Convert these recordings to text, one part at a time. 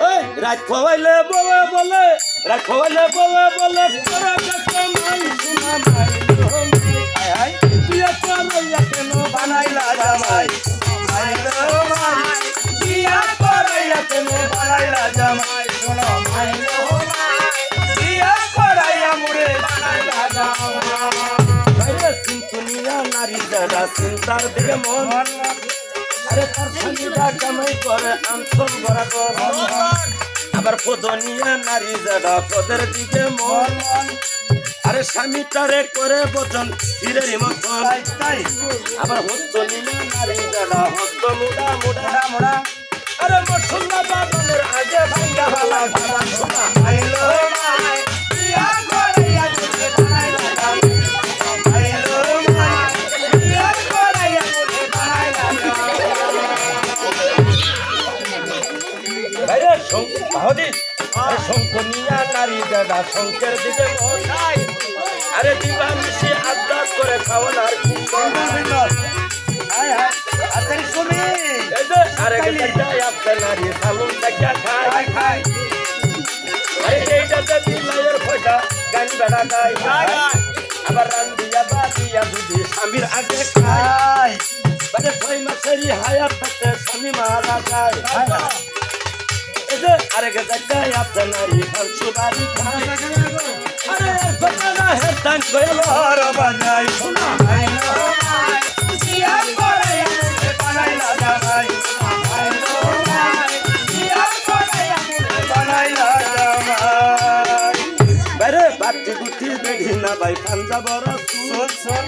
ওই রাত খোয়াইলে বলে বলে রাত খোয়াইলে বলে বলে করে কামাই শোনা মাই হাই হাই তুই চলইয়া কেন বানাইলা জামাই মাই লো মাই বিয়া করাইয়া কেন বানাইলা জামাই শোনা মাই লো মাই বিয়া করাইয়া মুরে বানাইলা জামাই দুনিয়া নারী যারা চিন্তার দিকে মন আরে তার স্বামীরা কামাই করে আনসল ভরা আবার পদনিয়া নারী যারা পদের দিকে মন আরে স্বামীটারে করে বচন হিরের মতন আবার হস্তনিয়া নারী যারা হস্ত মুড়া মুড়া মুড়া আরে মশলা বাদনের আগে ভাঙ্গা ভালা ভালা শোনা আইলো মাই বিয়া করাইয়া তোকে বানাইলা শঙ্কনিয়া নারী দাদা শঙ্কের দিকে আরে দিবা মিশে আবদাস করে খাওয়ানার আরে নারী সালুন দেখা খায় খায় এইটাতে দিলাইয়ের ফটা গান বেড়া গায় আবার রান্দিয়া বাদিয়া দুধে স্বামীর আগে খায় মানে 6 মাসেরই হায়াত থাকতে স্বামী মারা যায় আরেক জায়গায় আপনার নারী সুবারি খায় আরে বানা হেতান কইলার বানাই শোনা আইলো মাই বিয়া করাইয়া বানাইলা জামাই আইলো মাই বিয়া করাইয়া বানাইলা জামাই বাইরে বাতি গুটি বেড়ি না ভাই পাঞ্জা বড় সুল সুল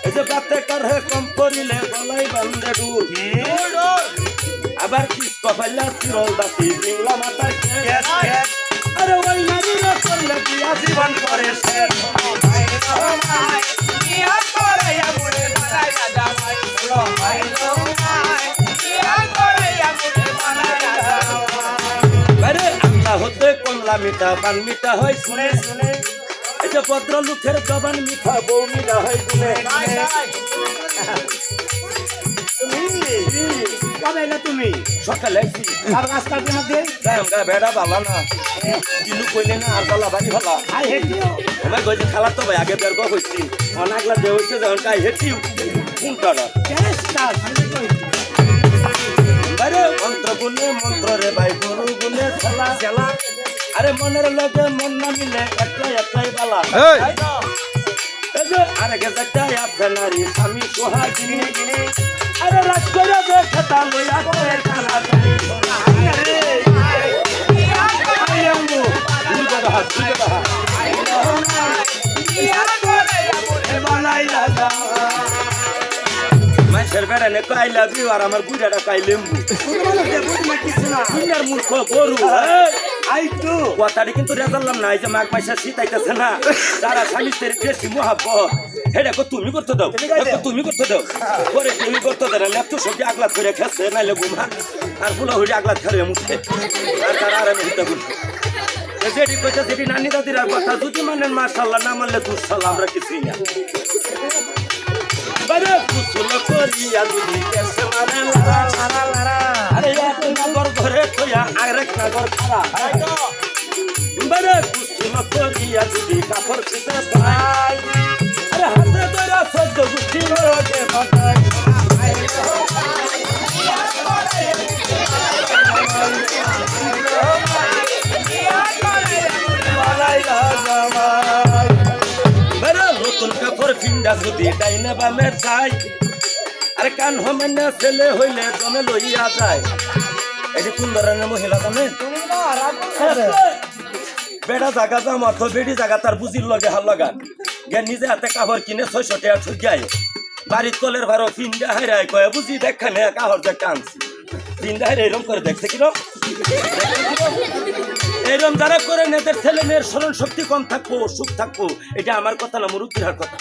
এই যে বাতে করে কম করিলে গলাই বান্ধে ডুল আবার কি কপাইলা সিরল বাতি বিংলা মাথায় আরে ওই নারীরা করলে বিয়া জীবন করে শেষ হতে কমলা মিঠা পান মিঠা হয় শুনে শুনে এই যে ভদ্র লোকের জবান মিঠা বউ মিঠা হয় শুনে তুমি সকালে বেড়া বালা না কিনু কইলে না আর বালা বাড়ি ভালা আমার গজি খেলা তো ভাই আগে বের হয়েছি অনেকলা যে হয়েছে যখন কাই হেঁটিও কোনটা মন্ত্র গুনে মন্ত্র রে ভাই গরু গুনে খেলা খেলা আরে মনের লগে মন না মিলে একলাই একলাই বালা আরেক জায়গায় আপনার নারী স্বামী সোহা কিনে কিনে আরে রাত করে খেতা লইয়া করে খানা জানি মানুষের বেড়ানে আই লাভ ইউ আর আমার বুড়াটা কাই লেম্বু মূর্খ গরু কথাটি কিন্তু রেজাল্লাম না এই যে মাঘ মাসে শীত আইতেছে না যারা স্বামীর বেশি মহাব্বত এটা তুমি করতে দাও তুমি করতে দাও পরে তুমি করতে দাও না একটু সবজি আগলাত করে খেছে নাইলে ঘুমা আর ফুলা হুড়ি আগলাত খেলে মুখে আর তারা আর আমি হিতা বলছি যেটি কইছে সেটি নানি দাদির কথা যদি মানেন মাশাআল্লাহ না মানলে দুঃসাল্লাহ আমরা কিছুই না বারে কুসুল করিয়া যদি কেসে মারে আরে এক নগর ঘরে তোয়া আরেক নগর খারা বারে কুসুল করিয়া যদি কাপড় ছিতে পাই আরে হাতে ধরে সদ্য গুটি লগে বাটাই নতুন কাপড় ফিন্ডা যদি ডাইনে বামে যায় আরে কান হমেন্ডা ছেলে হইলে দমে লইয়া যায় এটি কোন ধরনের মহিলা জানে বেড়া জাগা দাম অর্থ বেড়ি জাগা তার বুঝির লগে হাল লাগান গে নিজে হাতে কাপড় কিনে 600 টাকা ঠুকিয়ায় বাড়ির কলের ভাড়া ফিন্ডা হাইরাই কয়ে বুঝি দেখানে কাহর যে কানছি ফিন্ডা হাইরা এরম করে দেখছে কিরম এরম যারা করে নেদের ছেলে মেয়ের স্মরণ শক্তি কম থাকবো সুখ থাকবো এটা আমার কথা না মুরুব্বির কথা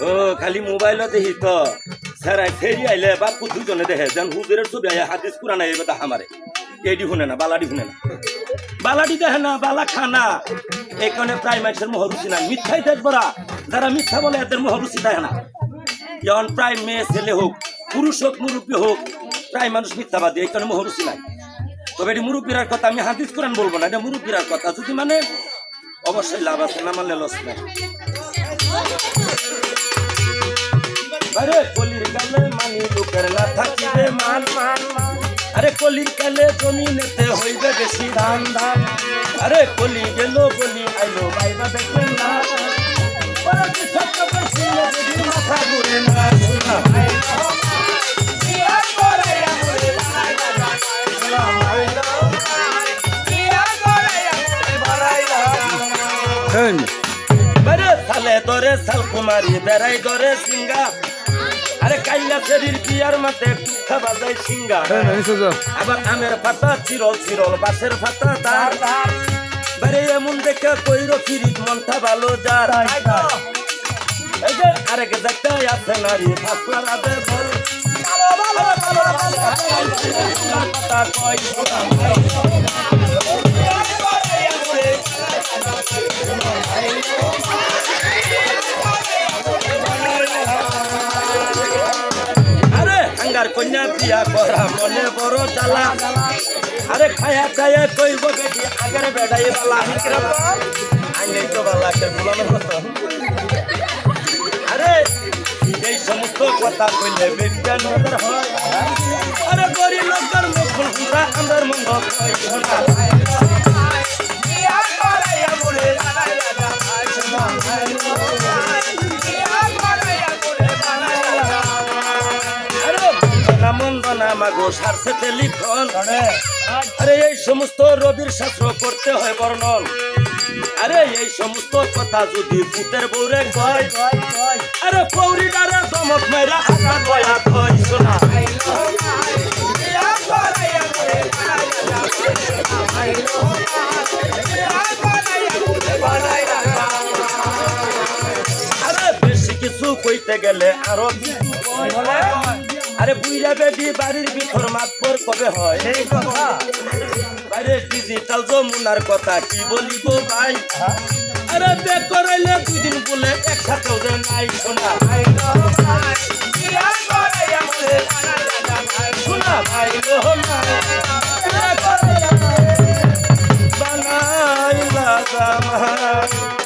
ও খালি মোবাইলে দেখি তো স্যার ফেরি আইলে বাপু দুজনে দেখে যেন হুজুরের ছবি আয় হাদিস কুরান এই কথা আমারে এডি শুনে না বালাডি শুনে না বালাডি দেখে না বালা খানা এখানে প্রায় মানুষের মহরুচি নাই মিথ্যাই দেখবরা যারা মিথ্যা বলে এদের মহরুচি দেখে না যেমন প্রায় মেয়ে ছেলে হোক পুরুষ হোক মুরব্বী হোক প্রায় মানুষ মিথ্যাবাদী এখানে মহরুচি নাই তবে এটি মুরুব্বিরার কথা, আমি হাদিস কোরআন বলবো না, এটা মুরুব্বিরার কথা। যদি মানে অবশ্যই লাভ আছে, না মানলে লস নাই। আরে কলির কালে মানি লোকের না থাকিবে মান মান মান, আরে কলির কালে জমিনেতে হইবে বেশি ধান ধান, আরে কলি গেল বলি আইলো বাইবা দেখবেন না, ওরা কি সত্য করছি যদি মাথা ঘুরে না শোনা ভাই সালে ধরে সাল কুমারী বেড়াই ধরে সিঙ্গা, আরে কাইলা শরীর পিয়ার মাঠে কুঠা বাজায় সিঙ্গা, আবার আমের পাতা চিরল চিরল বাসের পাতা তার তার, বারে এমন দেখে কইর ফিরিত মনটা ভালো যার, এই যে আরেক জায়গায় আছে নারী ফাসলার আবে বল কথা কয় কন্যা বিয়া করা মনে বড় জ্বালা, আরে খায়া খায়া কইব বেটি আগের বেড়াই বালা আইনে তো বালা বুলানোর মতো, আরে এই সমস্ত কথা কইলে বেটিটা নজর হয়, আরে গরিব লোকের মুখ ফুলটা আমার মন্দ কই শোনা মন্দনা মাগো সারছে টেলিফোন, আরে এই সমস্ত রবির শাস্ত্র করতে হয় বর্ণন, আরে এই সমস্ত কথা যদি ভূতের বউরে কয়, আরে পৌরি দ্বারা চমক মেরা আঘাত বয়া কয় শোনা, আরে বেশি কিছু কইতে গেলে আরো কিছু বলে, আরে বুইরা বেটি বাড়ির ভিতর মাতবর কবে হয় এই কথা, বাইরে ডিজিটাল যমুনার কথা কি বলিব ভাই, আরে বেক করাইলে 2 দিন বলে একসাথেও যে নাই শোনা শোনা ভাই বানাইলা জামাই